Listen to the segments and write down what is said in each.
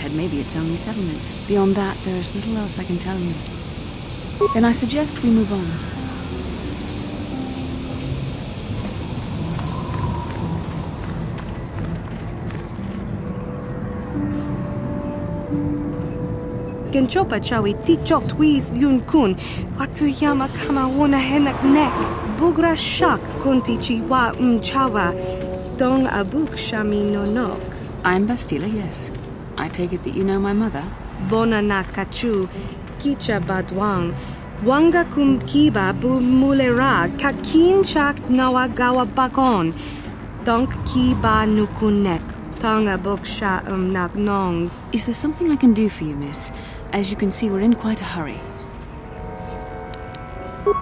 Anchorhead may be its only settlement. Beyond that, there's little else I can tell you. Then I suggest we move on. Genchopa chawi tikchok twis yun kun. Watuyama kama wona henak nek. Bugra shak kunti chiwa chawa. Dong abuk shami no nok. I'm Bastila, yes. I take it that you know my mother? Bona na kachu. Kicha badwang. Wanga kum kiba bu mulera. Kakin chak nawa gawa bakon. Donk kiba nukunek. Tonga buk sha nak nong. Is there something I can do for you, miss? As you can see, we're in quite a hurry.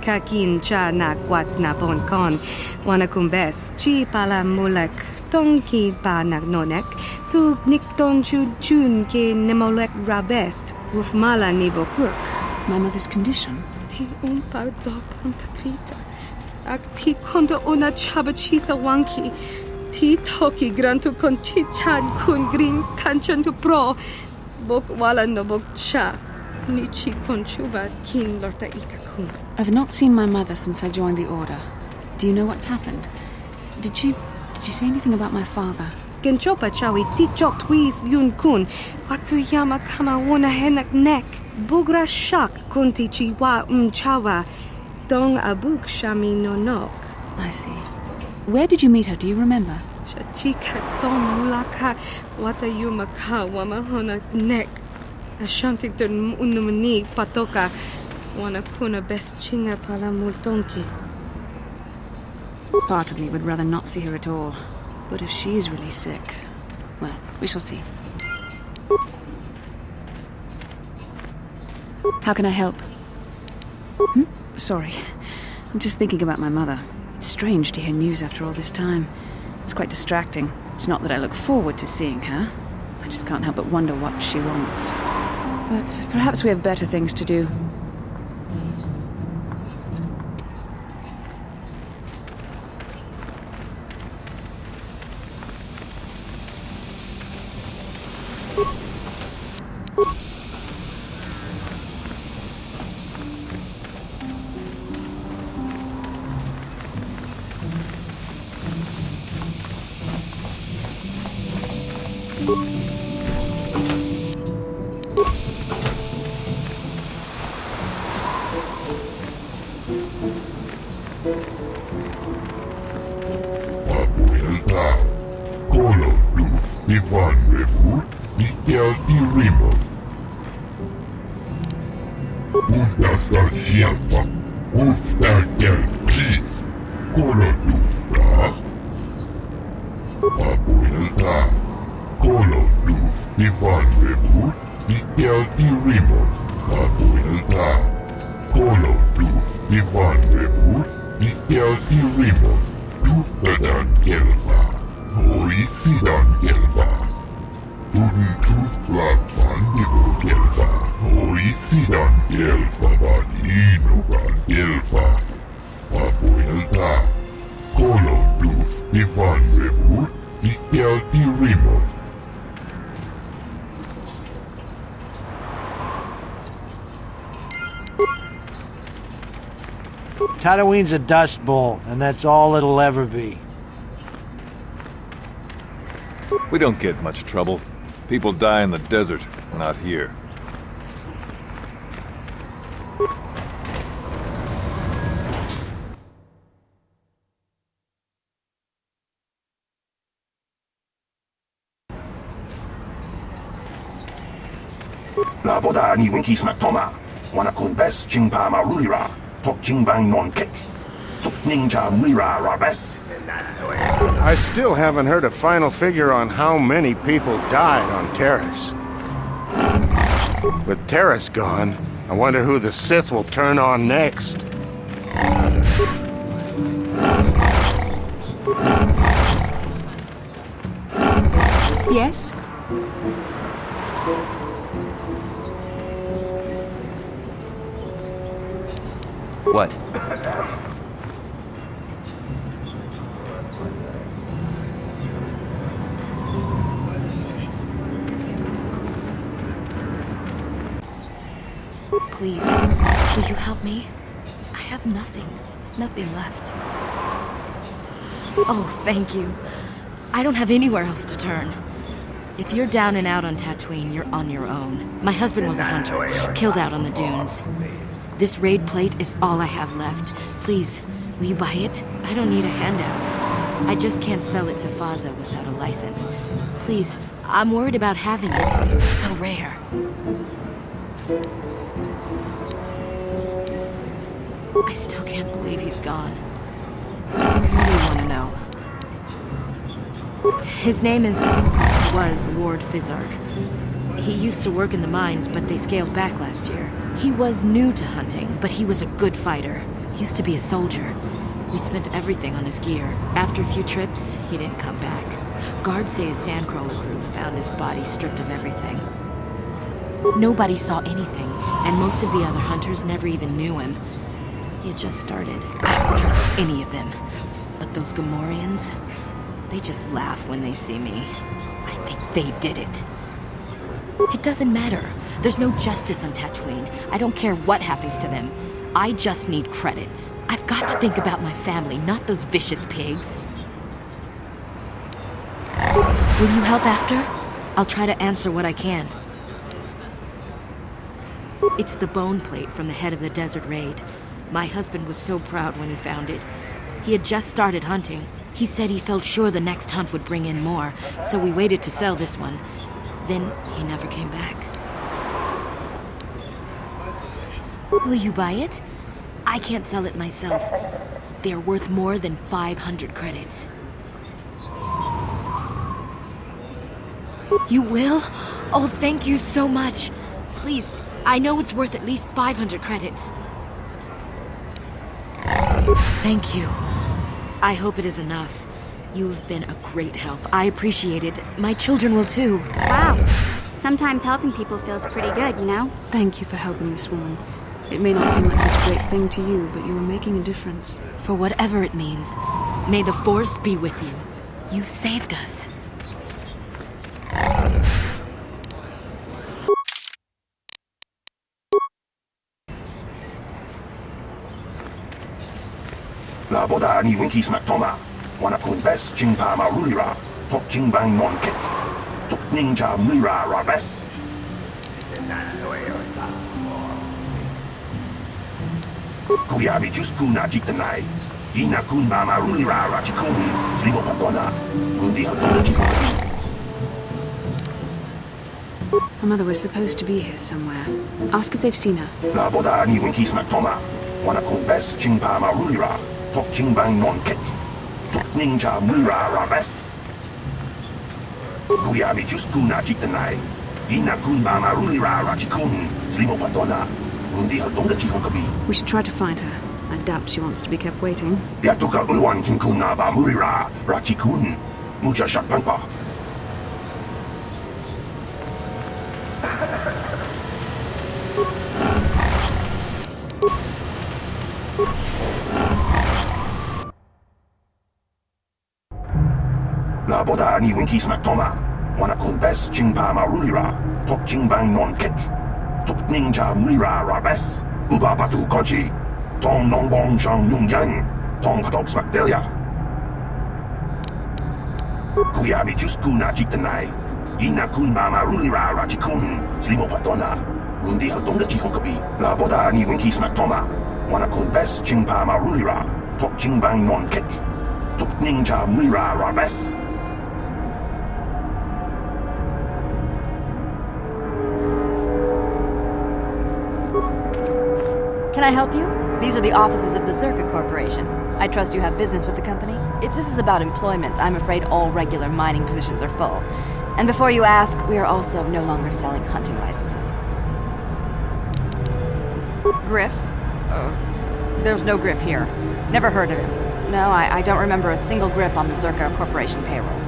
Kakin cha na kwat na bon kon. Wana kumbes. Chi pala mulek. Tong ki pa nak nonek. Tu nik ton chun chun ke nemolek rabest. Uf mala ni bokurk. My mother's condition? Ti umpa do ponta krita. Ak ti konto ona chaba chisa wanki. Ti toki grantu kon chi chan kun green kanchan tu pro. Bok wala no bok cha. Nichi kon chuva kin lorta ikakun. I've not seen my mother since I joined the Order. Do you know what's happened? Did she say anything about my father? Genchopa chawi tikchok twis yun kun. Watuyama kama wona henak nek. Bugra shak kunti chiwa chawa. Dong abuk shami no nok. I see. Where did you meet her? Do you remember? Shachika don mulaka watayuma ka wamahona nek. Ashantikton unumani patoka. Wana kuna best chinga pala multonki. Part of me would rather not see her at all. But if she's really sick, well, we shall see. How can I help? Sorry. I'm just thinking about my mother. It's strange to hear news after all this time. It's quite distracting. It's not that I look forward to seeing her. I just can't help but wonder what she wants. But perhaps we have better things to do. Tatooine's a dust bowl, and that's all it'll ever be. We don't get much trouble. People die in the desert, not here. La boda ni winki smaktoma. Wana kun bes jingpa marulira. Tok jingbang non kick. Tok ninja mulira rabes. I still haven't heard a final figure on how many people died on Terrace. With Terrace gone, I wonder who the Sith will turn on next. Yes? What? please, will you help me? I have nothing left. Oh, thank you. I don't have anywhere else to turn. If you're down and out on Tatooine, you're on your own. My husband was a hunter, killed out on the dunes. This raid plate is all I have left. Please, will you buy it? I don't need a handout. I just can't sell it to Faza without a license. Please, I'm worried about having it. It's so rare. I still can't believe he's gone. What do you want to know? His name was Ward Fizzard. He used to work in the mines, but they scaled back last year. He was new to hunting, but he was a good fighter. He used to be a soldier. We spent everything on his gear. After a few trips, he didn't come back. Guards say his sandcrawler crew found his body stripped of everything. Nobody saw anything, and most of the other hunters never even knew him. He had just started. I don't trust any of them. But those Gamorreans, they just laugh when they see me. I think they did it. It doesn't matter. There's no justice on Tatooine. I don't care what happens to them. I just need credits. I've got to think about my family, not those vicious pigs. Will you help after? I'll try to answer what I can. It's the bone plate from the head of the desert raid. My husband was so proud when he found it. He had just started hunting. He said he felt sure the next hunt would bring in more, so we waited to sell this one. Then he never came back. Will you buy it? I can't sell it myself. They're worth more than 500 credits. You will? Oh, thank you so much. Please, I know it's worth at least 500 credits. Thank you. I hope it is enough. You've been a great help. I appreciate it. My children will too. Wow. Sometimes helping people feels pretty good, you know? Thank you for helping this woman. It may not seem like such a great thing to you, but you are making a difference. For whatever it means, may the Force be with you. You saved us. Laboda ni Winkies Mactoma, Wanakun Bess Chingpama Rulira, Tok Chingbang Non Kik, Tok Ninja Mira Rabes. Kuyabi Juskuna Jitanai, Ina Kun Mama Rulira Rachikun, Slibo Patona, Mundi Hatoji. Her mother was supposed to be here somewhere. Ask if they've seen her. Laboda ni Winkies Mactoma, Wanakun Bess Chingpama Rulira, Tok Chingbang Non Kik, Tok Ninja Mira Rabes. Kuyabi Juskuna Jitanai, Ina Kun Mama Rulira Rachikun, Slibo Patona. We should try to find her. I doubt she wants to be kept waiting. Yatuka Ulwan Kinkuna Ba Murira, Rachikun, Mucha Shakpampa. Laboda ni Winkies Mactoma, Wanakun Bess Chingpama Rulira, Tok Chingbang Non Kik. Tok Ninja Mira Rabes, Uba Batu Kochi, Tong Nongbong Shang Yung Yang, Tong Patok Smakdelia. Kuyabi Juskuna Jitanai, Ina Kun Mama Rulira Rachikun, Slimo Patona, Mundi Hadonga Chihonkabi, Laboda ni Winkies Mactoma, Wanakun Bess Chingpama Rulira, Tok Chingbang Non Kik, Tok Ninja Mira Rabes. Can I help you? These are the offices of the Czerka Corporation. I trust you have business with the company. If this is about employment, I'm afraid all regular mining positions are full. And before you ask, we are also no longer selling hunting licenses. Griff? There's no Griff here. Never heard of him. No, I don't remember a single Griff on the Czerka Corporation payroll.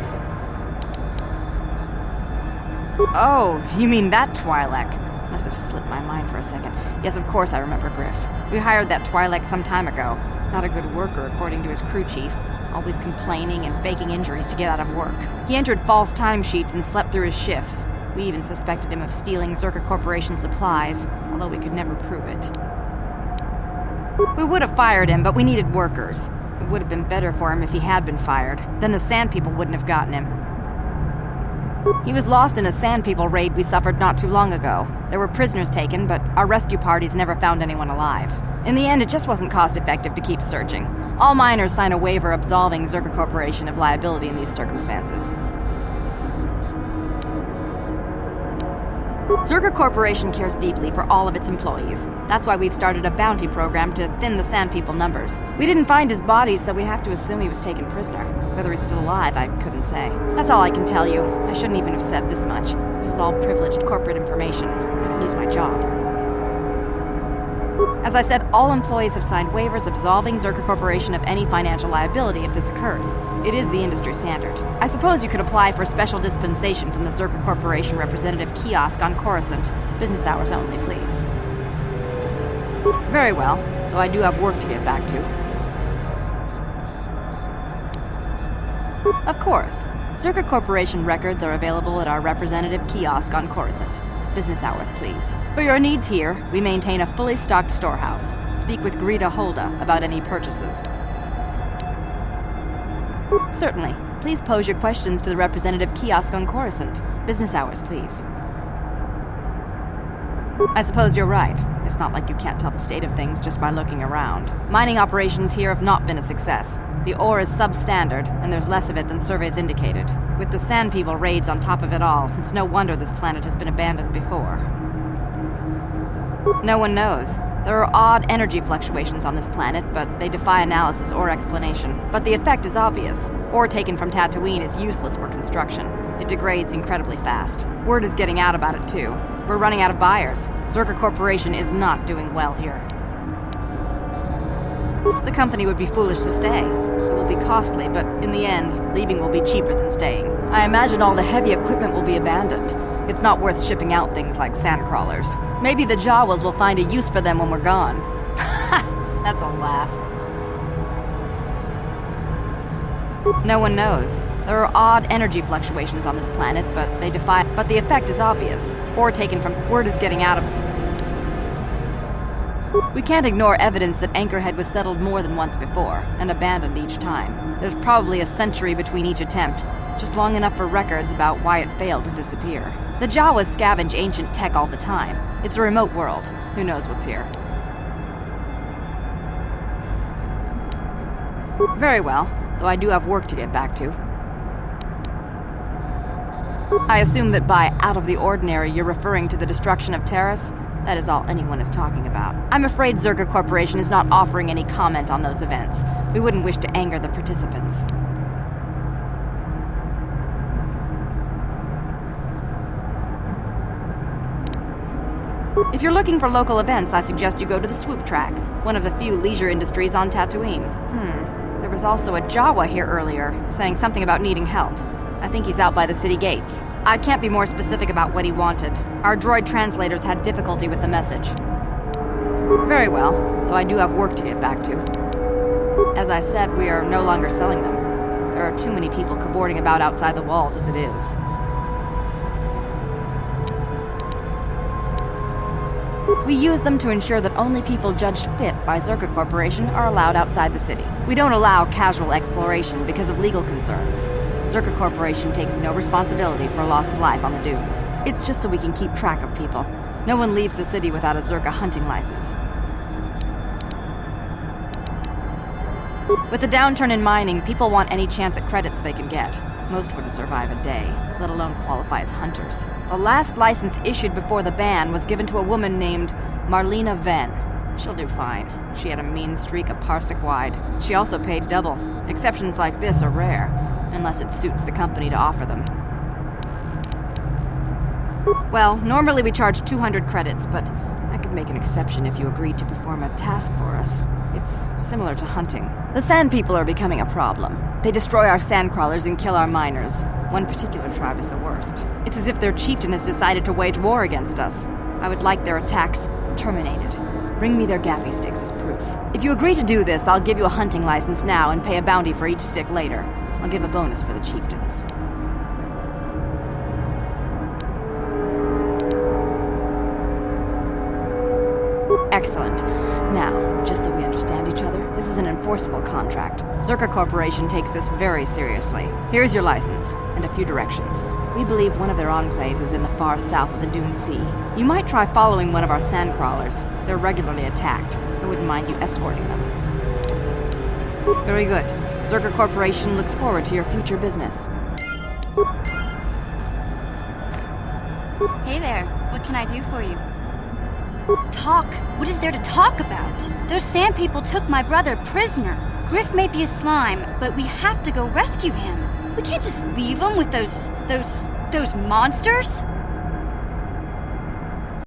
Oh, you mean that Twi'lek? Must have slipped my mind for a second. Yes, of course I remember Griff. We hired that Twi'lek some time ago. Not a good worker, according to his crew chief. Always complaining and faking injuries to get out of work. He entered false timesheets and slept through his shifts. We even suspected him of stealing Czerka Corporation supplies, although we could never prove it. We would have fired him, but we needed workers. It would have been better for him if he had been fired. Then the Sand People wouldn't have gotten him. He was lost in a Sand People raid we suffered not too long ago. There were prisoners taken, but our rescue parties never found anyone alive. In the end, it just wasn't cost-effective to keep searching. All miners sign a waiver absolving Czerka Corporation of liability in these circumstances. Czerka Corporation cares deeply for all of its employees. That's why we've started a bounty program to thin the Sand People numbers. We didn't find his body, so we have to assume he was taken prisoner. Whether he's still alive, I couldn't say. That's all I can tell you. I shouldn't even have said this much. This is all privileged corporate information. I could lose my job. As I said, all employees have signed waivers absolving Czerka Corporation of any financial liability if this occurs. It is the industry standard. I suppose you could apply for special dispensation from the Czerka Corporation representative kiosk on Coruscant. Business hours only, please. Very well, though I do have work to get back to. Of course. Czerka Corporation records are available at our representative kiosk on Coruscant. Business hours, please. For your needs here, we maintain a fully stocked storehouse. Speak with Greta Holda about any purchases. Certainly. Please pose your questions to the representative kiosk on Coruscant. Business hours, please. I suppose you're right. It's not like you can't tell the state of things just by looking around. Mining operations here have not been a success. The ore is substandard, and there's less of it than surveys indicated. With the Sand People raids on top of it all, it's no wonder this planet has been abandoned before. No one knows. There are odd energy fluctuations on this planet, but they defy analysis or explanation. But the effect is obvious. Ore taken from Tatooine is useless for construction. It degrades incredibly fast. Word is getting out about it, too. We're running out of buyers. Czerka Corporation is not doing well here. The company would be foolish to stay. It will be costly, but in the end, leaving will be cheaper than staying. I imagine all the heavy equipment will be abandoned. It's not worth shipping out things like sandcrawlers. Maybe the Jawas will find a use for them when we're gone. That's a laugh. No one knows. There are odd energy fluctuations on this planet, but the effect is obvious. Ore taken from... Word is getting out of... We can't ignore evidence that Anchorhead was settled more than once before, and abandoned each time. There's probably a century between each attempt, just long enough for records about why it failed to disappear. The Jawas scavenge ancient tech all the time. It's a remote world. Who knows what's here? Very well, though I do have work to get back to. I assume that by out of the ordinary you're referring to the destruction of Terrace? That is all anyone is talking about. I'm afraid Czerka Corporation is not offering any comment on those events. We wouldn't wish to anger the participants. If you're looking for local events, I suggest you go to the Swoop Track, one of the few leisure industries on Tatooine. There was also a Jawa here earlier, saying something about needing help. I think he's out by the city gates. I can't be more specific about what he wanted. Our droid translators had difficulty with the message. Very well, though I do have work to get back to. As I said, we are no longer selling them. There are too many people cavorting about outside the walls as it is. We use them to ensure that only people judged fit by Czerka Corporation are allowed outside the city. We don't allow casual exploration because of legal concerns. Czerka Corporation takes no responsibility for loss of life on the dunes. It's just so we can keep track of people. No one leaves the city without a Czerka hunting license. With the downturn in mining, people want any chance at credits they can get. Most wouldn't survive a day, let alone qualify as hunters. The last license issued before the ban was given to a woman named Marlena Venn. She'll do fine. She had a mean streak a parsec wide. She also paid double. Exceptions like this are rare, unless it suits the company to offer them. Well, normally we charge 200 credits, but I could make an exception if you agreed to perform a task for us. It's similar to hunting. The Sand People are becoming a problem. They destroy our sandcrawlers and kill our miners. One particular tribe is the worst. It's as if their chieftain has decided to wage war against us. I would like their attacks terminated. Bring me their gaffy sticks as proof. If you agree to do this, I'll give you a hunting license now and pay a bounty for each stick later. I'll give a bonus for the chieftains. Excellent. Now, just so we understand each other, this is an enforceable contract. Czerka Corporation takes this very seriously. Here's your license, and a few directions. We believe one of their enclaves is in the far south of the Dune Sea. You might try following one of our sandcrawlers. They're regularly attacked. I wouldn't mind you escorting them. Very good. Czerka Corporation looks forward to your future business. Hey there, what can I do for you? Talk? What is there to talk about? Those sand people took my brother prisoner. Griff may be a slime, but we have to go rescue him. We can't just leave him with those monsters.